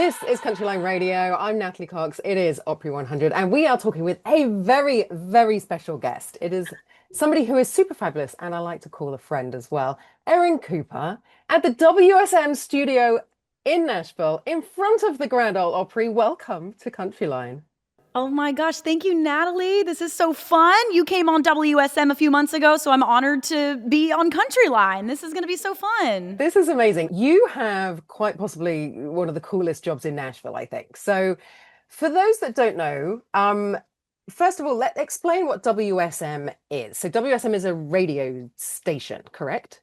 This is CountryLine Radio. I'm Natalie Cox. It is Opry 100, and we are talking with a very, very special guest. It is somebody who is super fabulous, and I like to call a friend as well, Eryn Cooper, at the WSM studio in Nashville, in front of the Grand Ole Opry. Welcome to CountryLine. Oh my gosh, thank you, Natalie. This is so fun. You came on WSM a few months ago, so I'm honored to be on CountryLine. This is going to be so fun. This is amazing. You have quite possibly one of the coolest jobs in Nashville, I think. So, for those that don't know, first of all, let's explain what WSM is. So, WSM is a radio station, correct?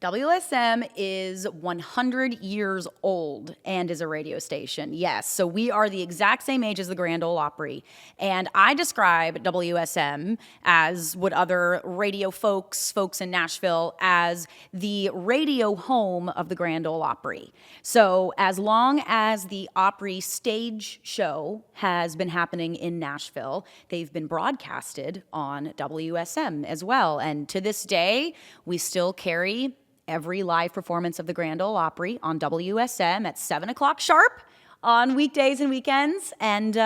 WSM is 100 years old and is a radio station. Yes, so we are the exact same age as the Grand Ole Opry. And I describe WSM, as would other radio folks in Nashville, as the radio home of the Grand Ole Opry. So as long as the Opry stage show has been happening in Nashville, they've been broadcasted on WSM as well. And to this day, we still carry every live performance of the Grand Ole Opry on WSM at 7 o'clock sharp on weekdays and weekends. And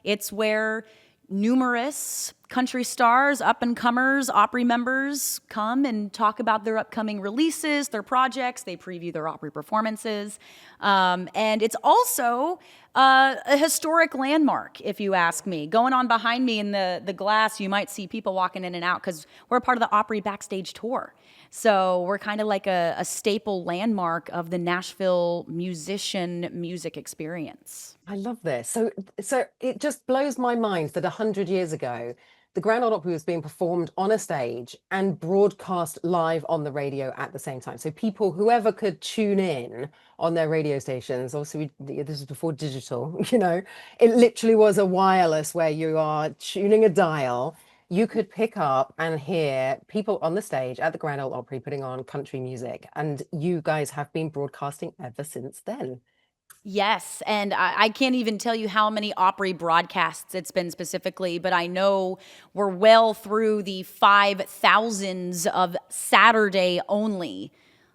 it's where numerous country stars, up-and-comers, Opry members come and talk about their upcoming releases, their projects. They preview their Opry performances. And it's also a historic landmark, if you ask me. Going on behind me in the glass, you might see people walking in and out because we're part of the Opry backstage tour. So we're kind of like a staple landmark of the Nashville musician music experience. I love this. So it just blows my mind that 100 years ago, the Grand Ole Opry was being performed on a stage and broadcast live on the radio at the same time. So people, whoever could tune in on their radio stations, obviously this is before digital, it literally was a wireless where you are tuning a dial. You could pick up and hear people on the stage at the Grand Ole Opry putting on country music. And you guys have been broadcasting ever since then. Yes, and I can't even tell you how many Opry broadcasts it's been specifically, but I know we're well through the 5,000s of Saturday only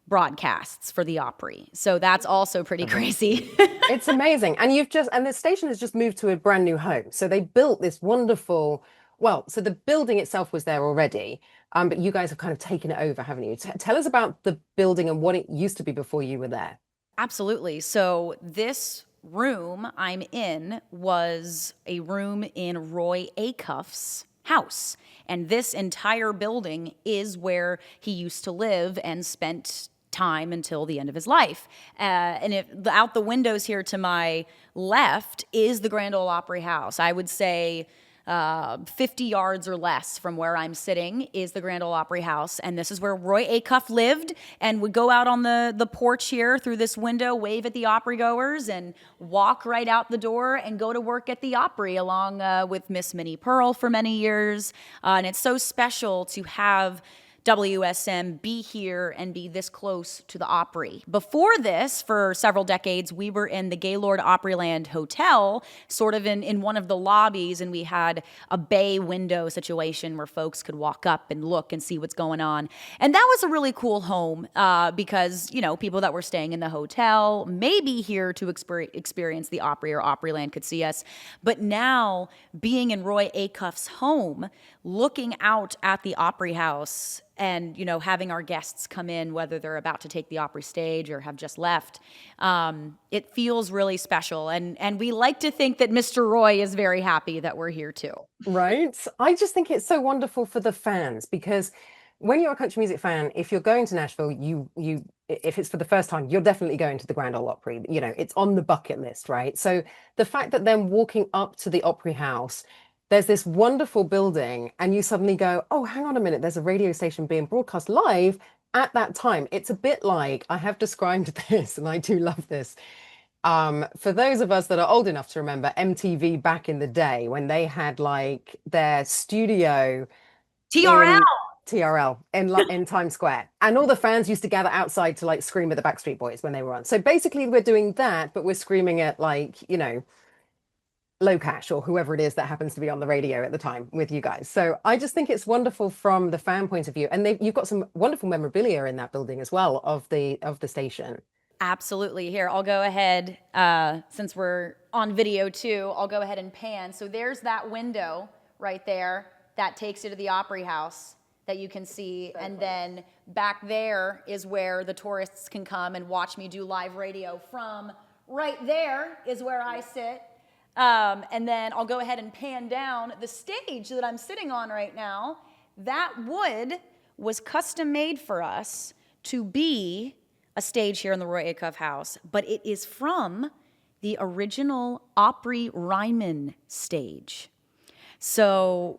broadcasts for the Opry. So that's also pretty crazy. It's amazing. And the station has just moved to a brand new home. So they built this wonderful, so the building itself was there already, but you guys have kind of taken it over, haven't you? Tell us about the building and what it used to be before you were there. Absolutely. So this room I'm in was a room in Roy Acuff's house. And this entire building is where he used to live and spent time until the end of his life. Out the windows here to my left is the Grand Ole Opry house. I would say 50 yards or less from where I'm sitting is the Grand Ole Opry house. And this is where Roy Acuff lived and would go out on the porch here through this window, wave at the Opry goers, and walk right out the door and go to work at the Opry along with Miss Minnie Pearl for many years. And it's so special to have WSM be here and be this close to the Opry. Before this, for several decades, we were in the Gaylord Opryland Hotel, sort of in one of the lobbies, and we had a bay window situation where folks could walk up and look and see what's going on. And that was a really cool home because, people that were staying in the hotel, maybe here to experience the Opry or Opryland could see us. But now, being in Roy Acuff's home, looking out at the Opry house, and, having our guests come in, whether they're about to take the Opry stage or have just left, it feels really special. And we like to think that Mr. Roy is very happy that we're here too. Right. I just think it's so wonderful for the fans, because when you're a country music fan, if you're going to Nashville, if it's for the first time, you're definitely going to the Grand Ole Opry. It's on the bucket list, right? So the fact that then walking up to the Opry House, there's this wonderful building, and you suddenly go, oh, hang on a minute, there's a radio station being broadcast live at that time. It's a bit like, I have described this, and I do love this. For those of us that are old enough to remember MTV back in the day, when they had like their studio TRL in Times Square, and all the fans used to gather outside to like scream at the Backstreet Boys when they were on. So basically we're doing that, but we're screaming at Low Cash or whoever it is that happens to be on the radio at the time with you guys. So I just think it's wonderful from the fan point of view. And you've got some wonderful memorabilia in that building as well of the station. Absolutely. Here, I'll go ahead, since we're on video too, I'll go ahead and pan. So there's that window right there that takes you to the Opry House that you can see. And then back there is where the tourists can come and watch me do live radio from. Right there is where I sit. And then I'll go ahead and pan down the stage that I'm sitting on right now. That wood was custom made for us to be a stage here in the Roy Acuff House, but it is from the original Opry Ryman stage. So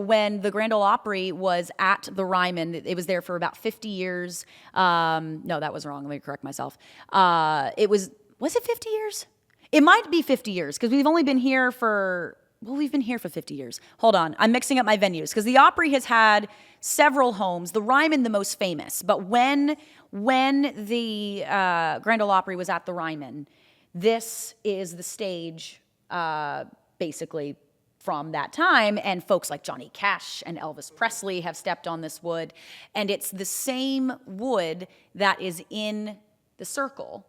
when the Grand Ole Opry was at the Ryman, it was there for about 50 years. No, that was wrong. Let me correct myself. Was it 50 years? It might be 50 years because we've only been here for, we've been here for 50 years. Hold on. I'm mixing up my venues because the Opry has had several homes, the Ryman the most famous. But when the Grand Ole Opry was at the Ryman, this is the stage basically from that time, and folks like Johnny Cash and Elvis Presley have stepped on this wood, and it's the same wood that is in the circle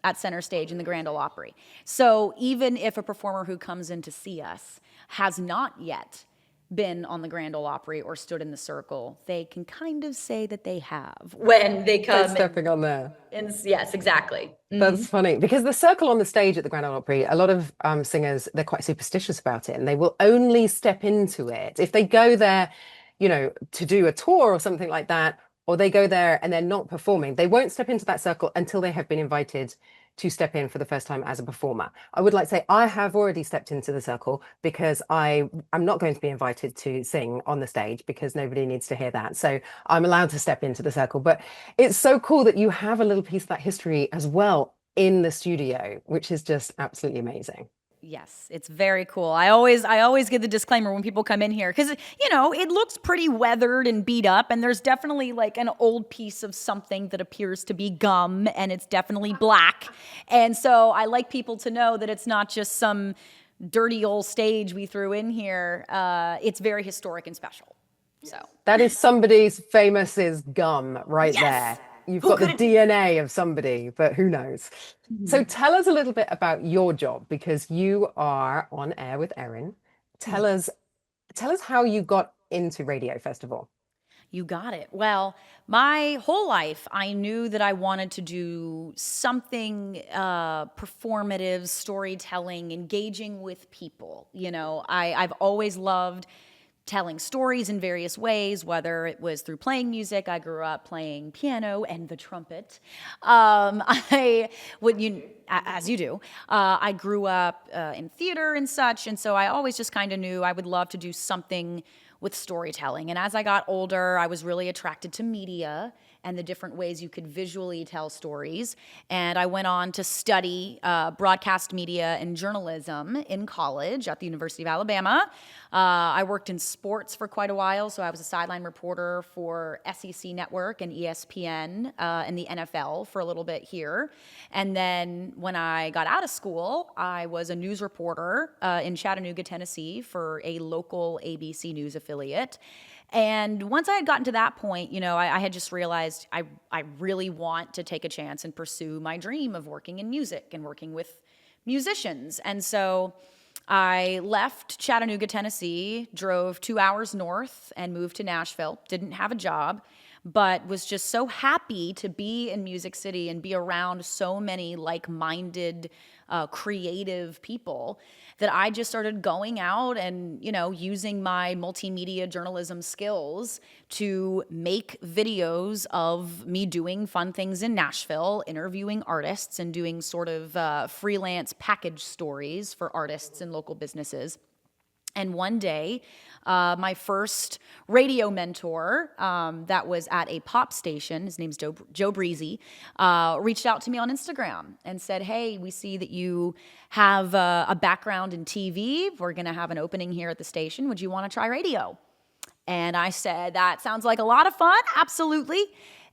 at center stage in the Grand Ole Opry. So even if a performer who comes in to see us has not yet been on the Grand Ole Opry or stood in the circle, they can kind of say that they have when they come. Stepping on there. Yes, exactly. That's funny because the circle on the stage at the Grand Ole Opry, a lot of singers, they're quite superstitious about it, and they will only step into it if they go there, to do a tour or something like that, or they go there and they're not performing. They won't step into that circle until they have been invited to step in for the first time as a performer. I would like to say I have already stepped into the circle because I'm not going to be invited to sing on the stage because nobody needs to hear that. So I'm allowed to step into the circle. But it's so cool that you have a little piece of that history as well in the studio, which is just absolutely amazing. Yes, it's very cool. I always give the disclaimer when people come in here because, it looks pretty weathered and beat up, and there's definitely like an old piece of something that appears to be gum, and it's definitely black. And so I like people to know that it's not just some dirty old stage we threw in here. It's very historic and special. So that is somebody's famous's gum right there. You've got the DNA of somebody, but who knows? Mm-hmm. So tell us a little bit about your job because you are on air with Eryn. Tell us how you got into radio, first of all. You got it. Well, my whole life, I knew that I wanted to do something performative, storytelling, engaging with people. I've always loved telling stories in various ways, whether it was through playing music. I grew up playing piano and the trumpet. As you do, I grew up in theater and such, and so I always just kind of knew I would love to do something with storytelling. And as I got older, I was really attracted to media and the different ways you could visually tell stories. And I went on to study broadcast media and journalism in college at the University of Alabama. I worked in sports for quite a while, so I was a sideline reporter for SEC Network and ESPN and the NFL for a little bit here. And then when I got out of school, I was a news reporter in Chattanooga, Tennessee for a local ABC News affiliate. And once I had gotten to that point, I had just realized I really want to take a chance and pursue my dream of working in music and working with musicians. And so I left Chattanooga, Tennessee, drove 2 hours north and moved to Nashville. Didn't have a job, but was just so happy to be in Music City and be around so many like-minded, creative people that I just started going out and, using my multimedia journalism skills to make videos of me doing fun things in Nashville, interviewing artists and doing sort of freelance package stories for artists and local businesses. And one day, my first radio mentor that was at a pop station, his name's Joe Breezy, reached out to me on Instagram and said, "Hey, we see that you have a background in TV. We're going to have an opening here at the station. Would you want to try radio?" And I said, "That sounds like a lot of fun. Absolutely."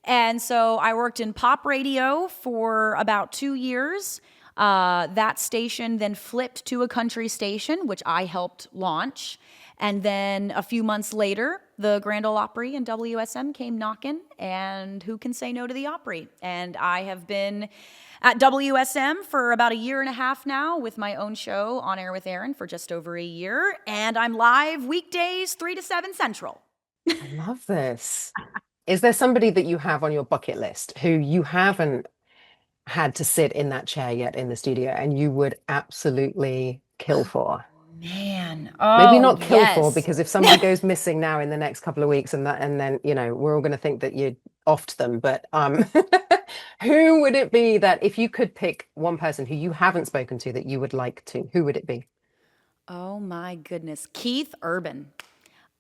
And so I worked in pop radio for about 2 years. That station then flipped to a country station, which I helped launch. And then a few months later, the Grand Ole Opry and WSM came knocking, and who can say no to the Opry? And I have been at WSM for about a year and a half now with my own show, On Air with Eryn, for just over a year, and I'm live weekdays 3 to 7 Central. I love this. Is there somebody that you have on your bucket list who you haven't had to sit in that chair yet in the studio and you would absolutely kill for? Man, Maybe oh, not kill for, yes. because if somebody goes missing now in the next couple of weeks and then, we're all going to think that you offed them. But who would it be that if you could pick one person who you haven't spoken to that you would like to, who would it be? Oh my goodness. Keith Urban.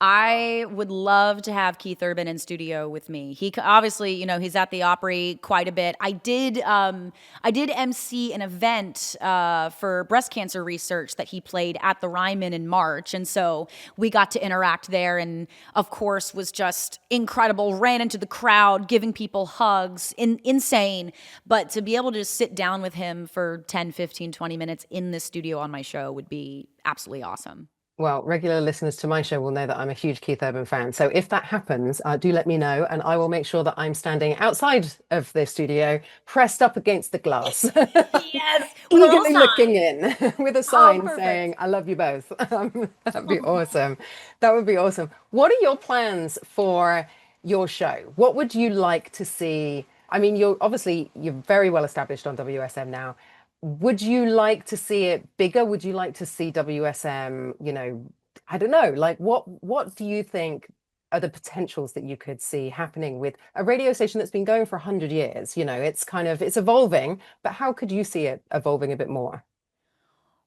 I would love to have Keith Urban in studio with me. He obviously, he's at the Opry quite a bit. I did MC an event for breast cancer research that he played at the Ryman in March, and so we got to interact there. And of course, was just incredible. Ran into the crowd, giving people hugs, insane. But to be able to just sit down with him for 10, 15, 20 minutes in the studio on my show would be absolutely awesome. Well, regular listeners to my show will know that I'm a huge Keith Urban fan. So if that happens, do let me know, and I will make sure that I'm standing outside of the studio, pressed up against the glass, Yes, eagerly looking in with a sign perfect. saying, I love you both. That'd be awesome. That would be awesome. What are your plans for your show? What would you like to see? I mean, you're very well established on WSM now. Would you like to see it bigger? Would you like to see WSM, I don't know, like what do you think are the potentials that you could see happening with a radio station that's been going for 100 years? It's evolving, but how could you see it evolving a bit more?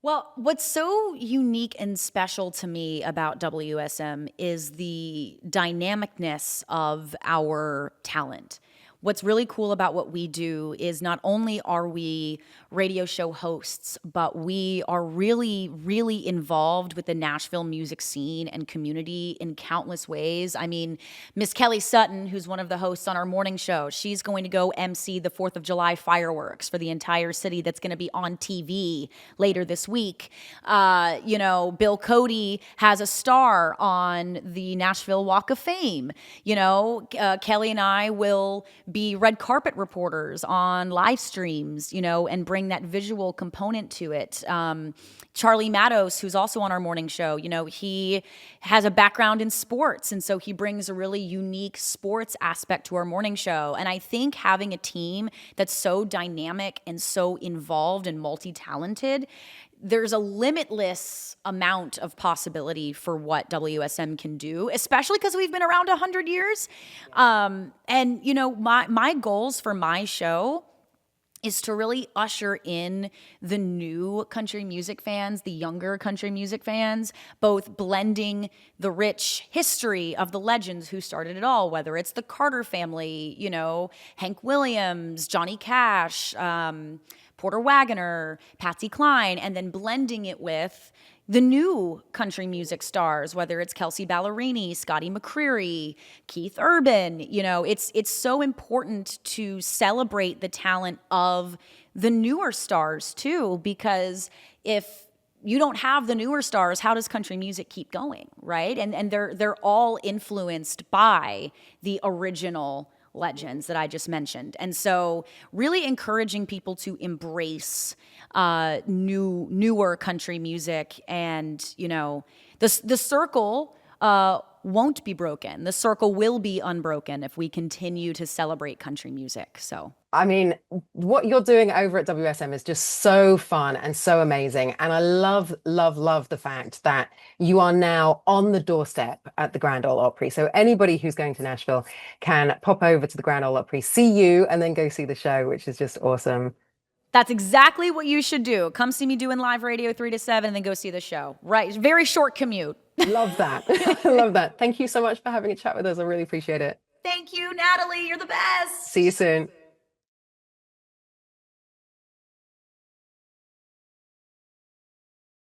Well, what's so unique and special to me about WSM is the dynamicness of our talent. What's really cool about what we do is not only are we radio show hosts, but we are really, really involved with the Nashville music scene and community in countless ways. I mean, Miss Kelly Sutton, who's one of the hosts on our morning show, she's going to go MC the 4th of July fireworks for the entire city that's going to be on TV later this week. Bill Cody has a star on the Nashville Walk of Fame. Kelly and I will be red carpet reporters on live streams, and bring that visual component to it. Charlie Matos, who's also on our morning show, he has a background in sports, and so he brings a really unique sports aspect to our morning show. And I think having a team that's so dynamic and so involved and multi-talented, there's a limitless amount of possibility for what WSM can do, especially because we've been around 100 years. My goals for my show is to really usher in the new country music fans, the younger country music fans, both blending the rich history of the legends who started it all, whether it's the Carter family, Hank Williams, Johnny Cash, Porter Wagoner, Patsy Cline, and then blending it with the new country music stars, whether it's Kelsey Ballerini, Scotty McCreery, Keith Urban. It's so important to celebrate the talent of the newer stars too, because if you don't have the newer stars, how does country music keep going, right? And they're all influenced by the original legends that I just mentioned. And so really encouraging people to embrace newer country music, and the circle won't be broken. The circle will be unbroken if we continue to celebrate country music. So I mean, what you're doing over at WSM is just so fun and so amazing. And I love, love, love the fact that you are now on the doorstep at the Grand Ole Opry. So anybody who's going to Nashville can pop over to the Grand Ole Opry, see you, and then go see the show, which is just awesome. that's exactly what you should do. Come see me doing live radio 3 to 7 and then go see the show. Right. Very short commute. Love that. I love that. Thank you so much for having a chat with us. I really appreciate it. Thank you, Natalie. You're the best. See you soon.